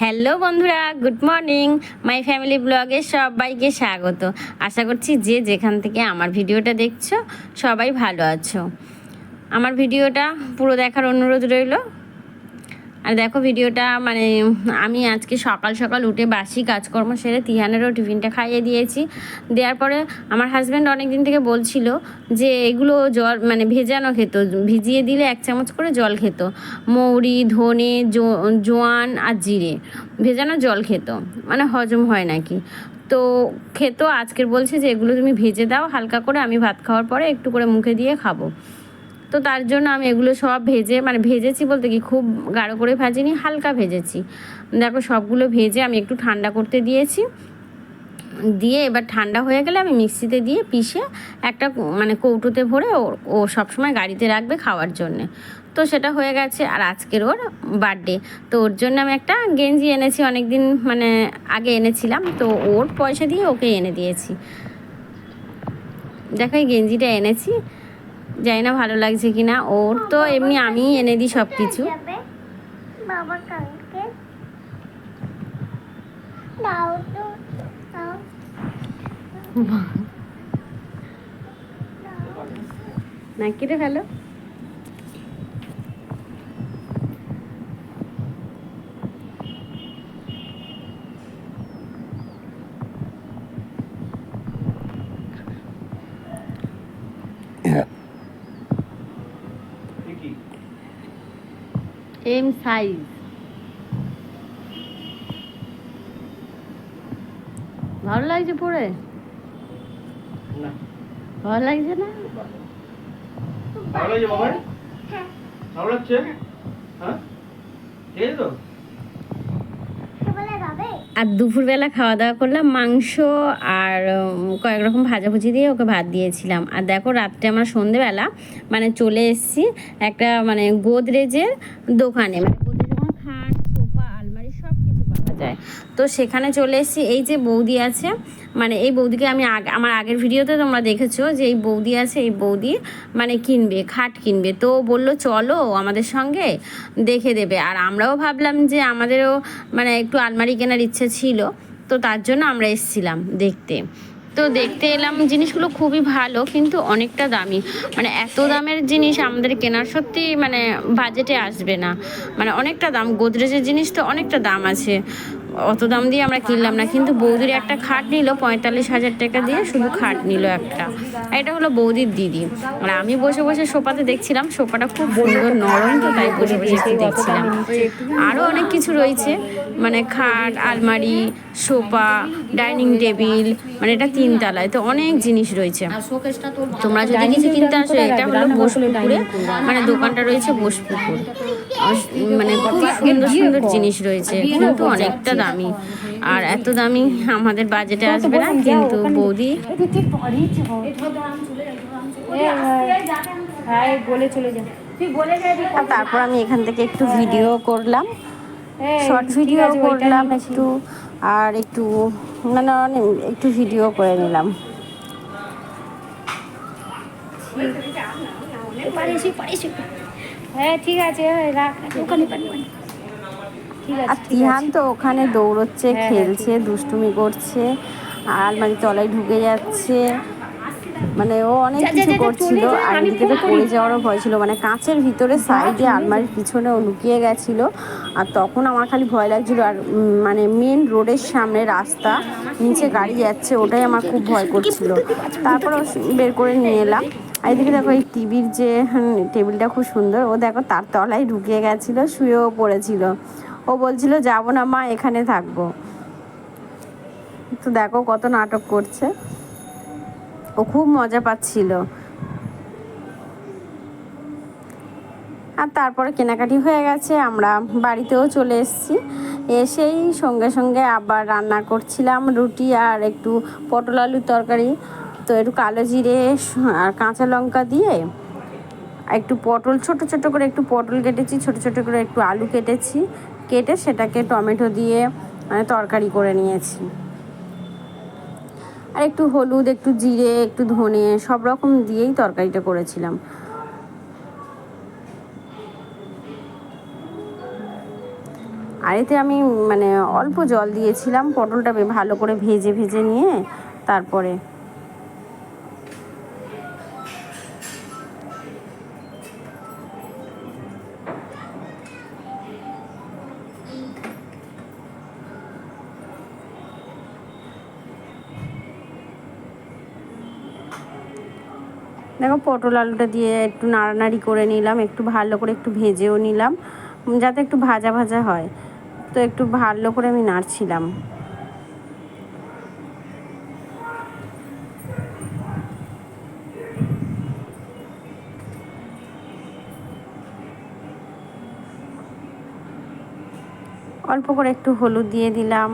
Hello বন্ধুরা, good morning. My family ব্লগে সবাইকে স্বাগত। আশা করছি যে যেখান থেকে আমার ভিডিওটা দেখছো সবাই ভালো আছো। আমার ভিডিওটা পুরো দেখার অনুরোধ রইল। আর দেখো ভিডিওটা আমি আজকে সকাল সকাল উঠে বাসি কাজকর্ম সেরে তিহানেরও টিফিনটা খাইয়ে দিয়েছি। দেওয়ার পরে আমার হাজব্যান্ড অনেক দিন থেকে বলছিল যে এগুলো জল ভেজানো খেত, ভিজিয়ে দিলে 1 চামচ করে জল খেত, মৌরি, ধনে, জোয়ান আর জিরে ভেজানো জল খেত, হজম হয় নাকি। তো খেত, আজকের বলছে যে এগুলো তুমি ভেজে দাও হালকা করে, আমি ভাত খাওয়ার পরে একটু করে মুখে দিয়ে খাবো। তো তার জন্য আমি এগুলো সব ভেজেছি বলতে কি খুব গাঢ় করে ভাজিনি, হালকা ভেজেছি। দেখো সবগুলো ভেজে আমি একটু ঠান্ডা করতে দিয়েছি। দিয়ে এবার ঠান্ডা হয়ে গেলে আমি মিক্সিতে দিয়ে পিষে একটা কৌটোতে ভরে ও সবসময় গাড়িতে রাখবে খাওয়ার জন্যে। তো সেটা হয়ে গেছে। আর আজকের ওর বার্থডে, তো ওর জন্য আমি একটা গেঞ্জি এনেছি, অনেক দিন আগে এনেছিলাম, তো ওর পয়সা দিয়ে ওকে এনে দিয়েছি। দেখো এই গেঞ্জিটা এনেছি, জানি না ভালো লাগছে কি না। ওর তো এমনি আমিই এনে দিই সব কিছু। না কেটে ফেলো। এম সাইজ ভালো লাগছে পরে? ভালো লাগছে না? ভালো লাগছে বাবা? ভালো লাগছে? হ্যাঁ, ঠিক আছে তো। আর দুপুরবেলা খাওয়া দাওয়া করলাম মাংস আর কয়েক রকম ভাজাভুজি দিয়ে ওকে ভাত দিয়েছিলাম। আর দেখো রাত্রে আমরা সন্ধেবেলা চলে এসেছি একটা গোদরেজের দোকানে, গোদরেজ খাট, সোফা, আলমারি সব কিছু পাওয়া যায়। তো সেখানে চলে এসেছি। এই যে বৌদি আছে, এই বৌদিকে আমি আমার আগের ভিডিওতে তোমরা দেখেছো যে এই বৌদি আছে, এই বৌদি কিনবে, খাট কিনবে। তো বললো চলো আমাদের সঙ্গে, দেখে দেবে। আর আমরাও ভাবলাম যে আমাদেরও একটু আলমারি কেনার ইচ্ছে ছিল, তো তার জন্য আমরা এসেছিলাম দেখতে। তো দেখতে এলাম, জিনিসগুলো খুবই ভালো কিন্তু অনেকটা দামি। এত দামের জিনিস আমাদের কেনার সত্যি বাজেটে আসবে না, অনেকটা দাম। গোদরেজের জিনিস তো অনেকটা দাম আছে, অত দাম দিয়ে আমরা কিনলাম না। কিন্তু বৌদির একটা খাট নিল 45,000 টাকা দিয়ে, শুধু খাট নিল একটা। এটা হলো বৌদির দিদি। আর আমি বসে বসে সোফাতে দেখছিলাম, সোফাটা খুব সুন্দর নরম, তো তাই বসে বসে একটু দেখছিলাম। আরও অনেক কিছু রয়েছে, খাট, আলমারি, সোফা, ডাইনিং টেবিল, এটা 3 তলায়, তো অনেক জিনিস রয়েছে। তোমরা যদি কিছু কিনতে আসো, এটা হলো বোসপুকুরে, দোকানটা রয়েছে বোসপুকুর। খুব সুন্দর সুন্দর জিনিস রয়েছে কিন্তু অনেকটা দামি। আর এত দামি আমাদের বাজেটে আসবে না, কিন্তু বৌদি তারপর আমি এখান থেকে একটু ভিডিও করলাম, শর্ট ভিডিও করলাম একটু, আর একটু একটু ভিডিও করে নিলাম। হ্যাঁ ঠিক আছে, আর তিহান তো ওখানে দৌড়চ্ছে, খেলছে, দুষ্টুমি করছে, আলমারি তলায় ঢুকে যাচ্ছে, ও অনেক কিছু করছিল। আর এদিকে তো পড়ে যাওয়ারও ভয় ছিল, কাঁচের ভিতরে সাইডে আলমারির পিছনে ও লুকিয়ে গেছিল। আর তখন আমার খালি ভয় লাগছিল। আর মেন রোডের সামনে রাস্তা, নিচে গাড়ি যাচ্ছে, ওটাই আমার খুব ভয় করছিল। তারপর বের করে নিয়ে এলাম। আর এদিকে দেখো এই টিভির যে টেবিলটা খুব সুন্দর, ও দেখো তার তলায় ঢুকে গেছিলো, শুয়েও পড়েছিল। ও বলছিল যাবো না মা, এখানে থাকবো। তো দেখো কত নাটক করছে, ও খুব মজা পাচ্ছিল। আর তারপরে কেনাকাটি হয়ে গেছে, আমরা বাড়িতেও চলে এসেছি। এসেই সঙ্গে সঙ্গে আবার রান্না করছিলাম রুটি আর একটু পটল আলুর তরকারি। তো একটু কালো জিরে আর কাঁচা লঙ্কা দিয়ে একটু পটল, ছোট ছোট করে একটু পটল কেটেছি, ছোট ছোট করে একটু আলু কেটেছি, কেটে সেটাকে টমেটো দিয়ে তরকারি করে নিয়েছি। আর একটু হলুদ, একটু জিরে, একটু ধনে, সব রকম দিয়েই তরকারিটা করেছিলাম। আর এতে আমি মানে অল্প জল দিয়েছিলাম, পটলটা ভালো করে ভেজে ভেজে নিয়ে তারপরে দেখো পটল আলুটা দিয়ে একটু নাড়ানাড়ি করে নিলাম, একটু ভালো করে একটু ভেজেও নিলাম যাতে একটু ভাজা ভাজা হয়। তো একটু ভালো করে আমি নাড়ছিলাম। অল্প করে একটু হলুদ দিয়ে দিলাম।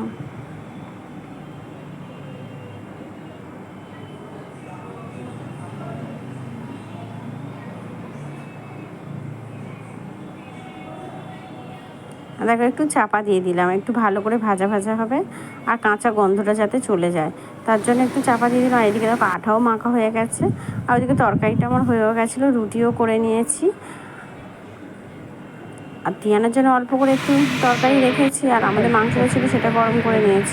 দেখো একটু চাপা দিয়ে দিলাম, একটু ভালো করে ভাজা ভাজা হবে আর কাঁচা গন্ধটা যাতে চলে যায়, তার জন্য একটু চাপা দিয়ে দিলাম। আর এদিকে দেখো আঠাও মাখা হয়ে গেছে, আর ওইদিকে তরকারিটা আমার হয়েও গেছিলো, রুটিও করে নিয়েছি। আর তিয়ানার জন্য অল্প করে একটু তরকারি রেখেছি, আর আমাদের মাংস ছিল সেটা গরম করে নিয়েছি।